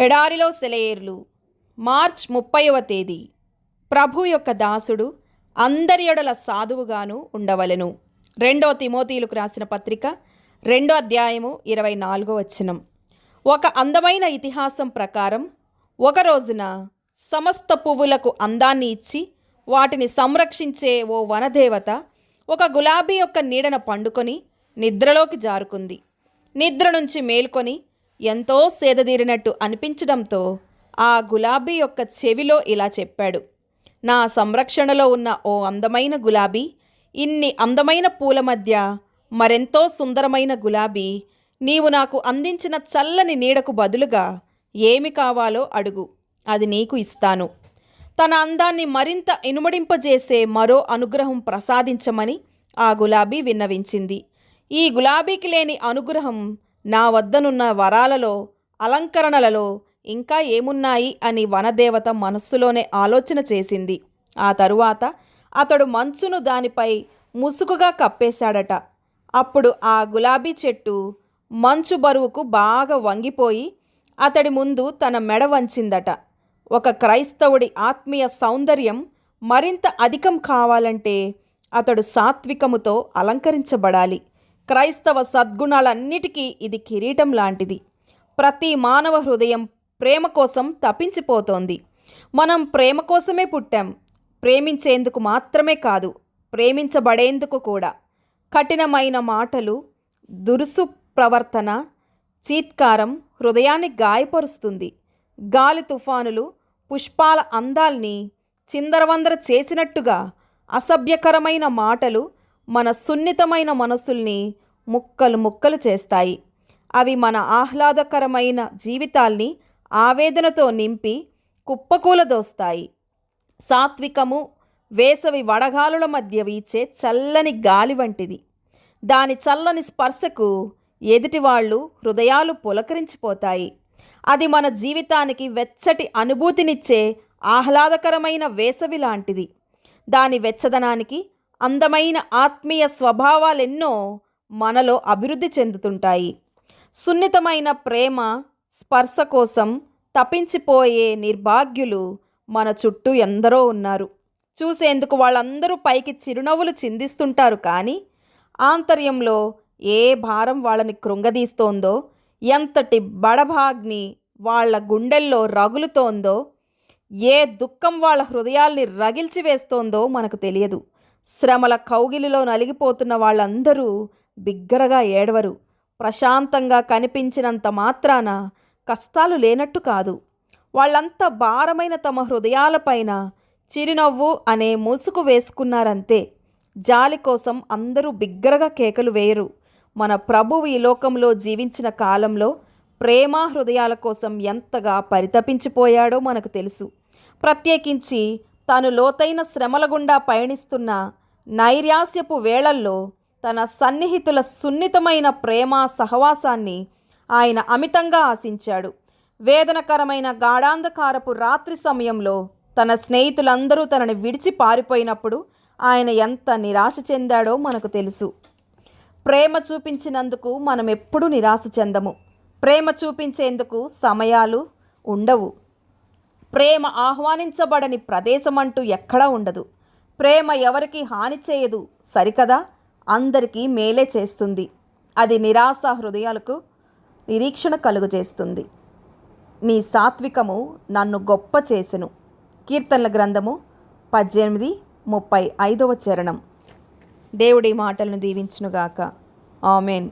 ఎడారిలో సెలయేర్లు. మార్చ్ 30వ తేదీ. ప్రభు యొక్క దాసుడు అందరి ఎడల సాధువుగాను ఉండవలెను. 2 తిమోతీయులకు రాసిన పత్రిక 2వ అధ్యాయము 24వ వచనం. ఒక అందమైన ఇతిహాసం ప్రకారం ఒక రోజున సమస్త పువ్వులకు అందాన్ని ఇచ్చి వాటిని సంరక్షించే ఓ వనదేవత ఒక గులాబీ యొక్క నీడన పండుకొని నిద్రలోకి జారుకుంది. నిద్ర నుంచి మేల్కొని ఎంతో సేదదీరినట్టు అనిపించడంతో ఆ గులాబీ యొక్క చెవిలో ఇలా చెప్పాడు: నా సంరక్షణలో ఉన్న ఓ అందమైన గులాబీ, ఇన్ని అందమైన పూల మధ్య మరెంతో సుందరమైన గులాబీ, నీవు నాకు అందించిన చల్లని నీడకు బదులుగా ఏమి కావాలో అడుగు, అది నీకు ఇస్తాను. తన అందాన్ని మరింత ఇనుమడింపజేసే మరో అనుగ్రహం ప్రసాదించమని ఆ గులాబీ విన్నవించింది. ఈ గులాబీకి లేని అనుగ్రహం నా వద్దనున్న వరాలలో, అలంకరణలలో ఇంకా ఏమున్నాయి అని వనదేవత మనస్సులోనే ఆలోచన చేసింది. ఆ తరువాత అతడు మంచును దానిపై ముసుగుగా కప్పేశాడట. అప్పుడు ఆ గులాబీ చెట్టు మంచు బరువుకు బాగా వంగిపోయి అతడి ముందు తన మెడ వంచిందట. ఒక క్రైస్తవుడి ఆత్మీయ సౌందర్యం మరింత అధికం కావాలంటే అతడు సాత్వికముతో అలంకరించబడాలి. క్రైస్తవ సద్గుణాలన్నిటికీ ఇది కిరీటం లాంటిది. ప్రతి మానవ హృదయం ప్రేమ కోసం తపించిపోతోంది. మనం ప్రేమ కోసమే పుట్టాం. ప్రేమించేందుకు మాత్రమే కాదు, ప్రేమించబడేందుకు కూడా. కఠినమైన మాటలు, దురుసు ప్రవర్తన, చీత్కారం హృదయాన్ని గాయపరుస్తుంది. గాలి తుఫానులు పుష్పాల అందాల్ని చిందరవందర చేసినట్టుగా అసభ్యకరమైన మాటలు మన సున్నితమైన మనసుల్ని ముక్కలు ముక్కలు చేస్తాయి. అవి మన ఆహ్లాదకరమైన జీవితాల్ని ఆవేదనతో నింపి కుప్పకూలదోస్తాయి. సాత్వికము వేసవి వడగాలుల మధ్య వీచే చల్లని గాలి వంటిది. దాని చల్లని స్పర్శకు ఎదుటివాళ్ళు హృదయాలు పులకరించిపోతాయి. అది మన జీవితానికి వెచ్చటి అనుభూతినిచ్చే ఆహ్లాదకరమైన వేసవి లాంటిది. దాని వెచ్చదనానికి అందమైన ఆత్మీయ స్వభావాలెన్నో మనలో అభివృద్ధి చెందుతుంటాయి. సున్నితమైన ప్రేమ స్పర్శ కోసం తపించిపోయే నిర్భాగ్యులు మన చుట్టూ ఎందరో ఉన్నారు. చూసేందుకు వాళ్ళందరూ పైకి చిరునవ్వులు చిందిస్తుంటారు, కానీ ఆంతర్యంలో ఏ భారం వాళ్ళని కృంగదీస్తోందో, ఎంతటి బడభాగ్ని వాళ్ళ గుండెల్లో రగులుతోందో, ఏ దుఃఖం వాళ్ళ హృదయాల్ని రగిల్చివేస్తోందో మనకు తెలియదు. శ్రమల కౌగిలిలో నలిగిపోతున్న వాళ్ళందరూ బిగ్గరగా ఏడవరు. ప్రశాంతంగా కనిపించినంత మాత్రాన కష్టాలు లేనట్టు కాదు. వాళ్ళంతా భారమైన తమ హృదయాలపైన చిరునవ్వు అనే ముసుగు వేసుకున్నారంతే. జాలి కోసం అందరూ బిగ్గరగా కేకలు వేయరు. మన ప్రభువు ఈ లోకంలో జీవించిన కాలంలో ప్రేమ హృదయాల కోసం ఎంతగా పరితపించిపోయాడో మనకు తెలుసు. ప్రత్యేకించి తాను లోతైన శ్రమల గుండా పయనిస్తున్న నైరాస్యపు వేళల్లో తన సన్నిహితుల సున్నితమైన ప్రేమ సహవాసాన్ని ఆయన అమితంగా ఆశించాడు. వేదనకరమైన గాఢాంధకారపు రాత్రి సమయంలో తన స్నేహితులందరూ తనని విడిచి పారిపోయినప్పుడు ఆయన ఎంత నిరాశ చెందాడో మనకు తెలుసు. ప్రేమ చూపించినందుకు మనం ఎప్పుడూ నిరాశ చెందము. ప్రేమ చూపించేందుకు సమయాలు ఉండవు. ప్రేమ ఆహ్వానించబడని ప్రదేశం అంటూ ఎక్కడా ఉండదు. ప్రేమ ఎవరికి హాని చేయదు, సరికదా, అందరికీ మేలే చేస్తుంది. అది నిరాశ హృదయాలకు నిరీక్షణ కలుగజేస్తుంది. నీ సాత్వికము నన్ను గొప్ప చేసెను. కీర్తనల గ్రంథము 18:35 చరణం. దేవుడి మాటలను దీవించునుగాక. ఆమెన్.